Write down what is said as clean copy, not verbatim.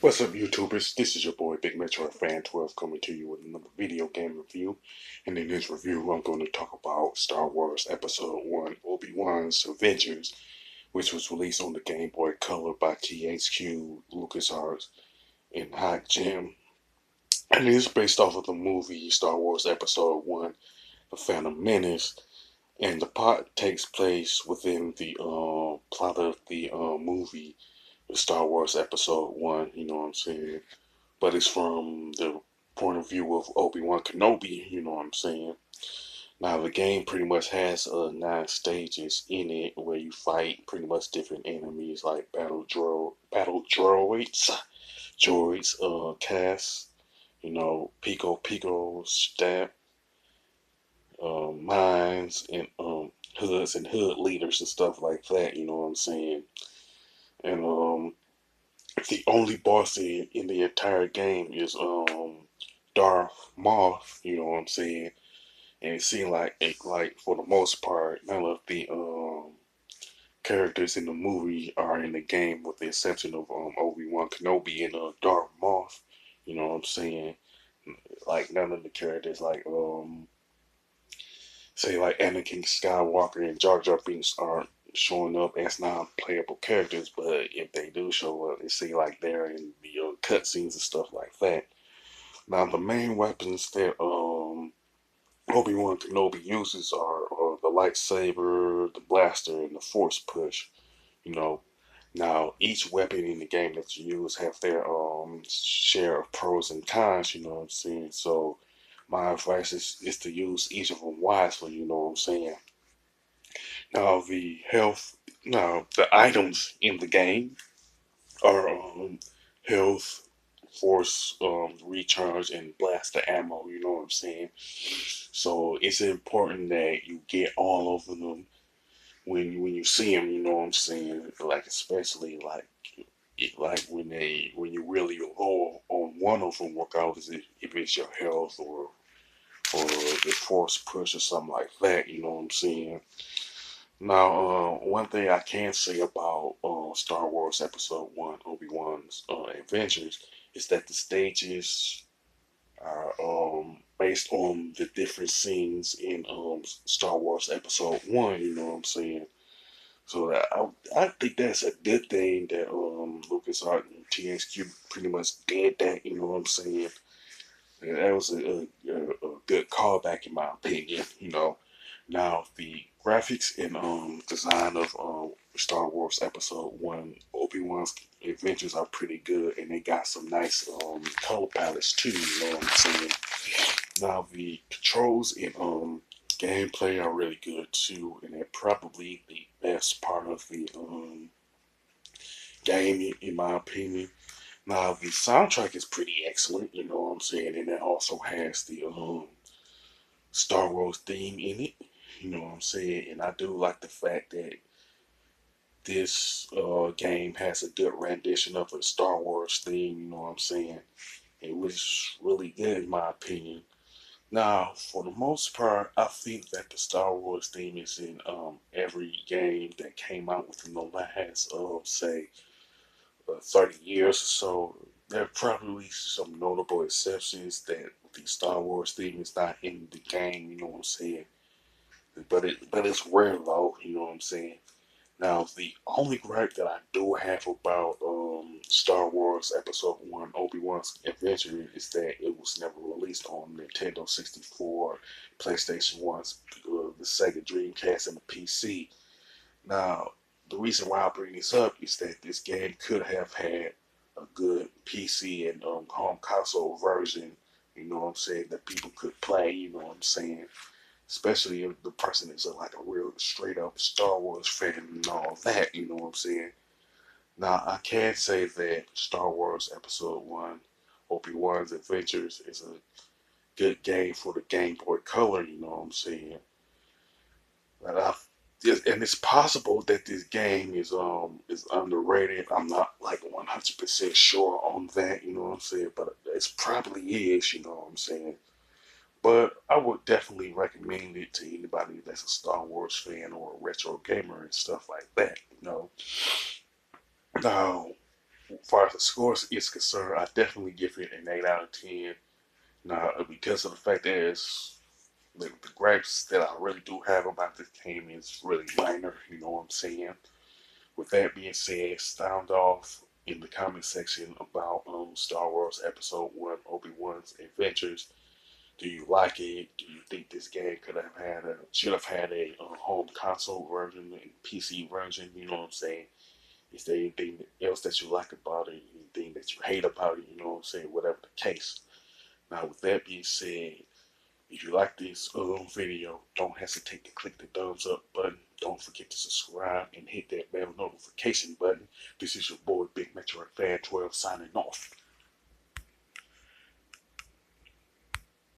What's up, YouTubers? This is your boy Big Metro Fan 12 coming to you with another video game review. And in this review, I'm going to talk about Star Wars Episode 1 Obi Wan's Adventures, which was released on the Game Boy Color by THQ, LucasArts, and Hot Gem. And it is based off of the movie Star Wars Episode 1 The Phantom Menace. And the plot takes place within the plot of the movie Star Wars Episode 1, you know what I'm saying? But it's from the point of view of Obi Wan Kenobi. You know what I'm saying? Now the game pretty much has 9 stages in it where you fight pretty much different enemies like battle droids, Cass, Pico, Stab, mines, and hoods and hood leaders and stuff like that. You know what I'm saying? And the only boss in the entire game is Darth Moth, you know what I'm saying? And it seemed like for the most part, none of the characters in the movie are in the game, with the exception of Obi Wan Kenobi and Darth Moth. You know what I'm saying? Like none of the characters, like say like Anakin Skywalker and Jar Jar Binks aren't showing up as non-playable characters, but if they do show up, it seems like they're in the cutscenes and stuff like that. Now the main weapons that Obi Wan Kenobi uses are the lightsaber, the blaster, and the force push. You know, now each weapon in the game that you use have their share of pros and cons. You know what I'm saying? So my advice is to use each of them wisely. You know what I'm saying? Now the items in the game are health, force, recharge, and blaster ammo. You know what I'm saying? So it's important that you get all of them when you see them. You know what I'm saying? Like especially like when you really go on one of them, regardless if it's your health or the force push or something like that. You know what I'm saying? Now, one thing I can say about Star Wars Episode 1, Obi-Wan's Adventures, is that the stages are based on the different scenes in Star Wars Episode 1, you know what I'm saying? So I think that's a good thing that LucasArts and THQ pretty much did that, you know what I'm saying? And that was a good callback in my opinion, you know. Now the graphics and design of Star Wars Episode 1 Obi-Wan's Adventures are pretty good, and they got some nice color palettes too, you know what I'm saying? Now the controls and gameplay are really good too, and they're probably the best part of the game in my opinion. Now the soundtrack is pretty excellent, you know what I'm saying, and it also has the Star Wars theme in it, you know what I'm saying, and I do like the fact that this game has a good rendition of the Star Wars theme, you know what I'm saying. It was really good in my opinion. Now, for the most part, I think that the Star Wars theme is in every game that came out within the last, say, 30 years or so. There are probably some notable exceptions that the Star Wars theme is not in the game, you know what I'm saying? But it's rare though, you know what I'm saying? Now, the only gripe that I do have about Star Wars Episode 1 Obi Wan's Adventure is that it was never released on Nintendo 64, PlayStation 1, the Sega Dreamcast, and the PC. Now, the reason why I bring this up is that this game could have had a good PC and home console version, you know what I'm saying, that people could play, you know what I'm saying, especially if the person is like a real straight up Star Wars fan and all that, you know what I'm saying. Now I can say that Star Wars Episode 1 Obi Wan's Adventures is a good game for the Game Boy Color, you know what I'm saying. And and it's possible that this game is underrated. I'm not like 100% sure on that, you know what I'm saying, but it probably is, you know what I'm saying. But I would definitely recommend it to anybody that's a Star Wars fan or a retro gamer and stuff like that. You know. Now, as far as the scores is concerned, I definitely give it an 8 out of 10. Now, because of the fact that the gripes that I really do have about this game is really minor, you know what I'm saying? With that being said, sound off in the comment section about Star Wars Episode 1 Obi Wan's Adventures. Do you like it? Do you think this game should have had a home console version and PC version? You know what I'm saying? Is there anything else that you like about it? Anything that you hate about it? You know what I'm saying? Whatever the case. Now, with that being said, if you like this video, don't hesitate to click the thumbs up button. Don't forget to subscribe and hit that bell notification button. This is your boy Big Metro Fan 12 signing off.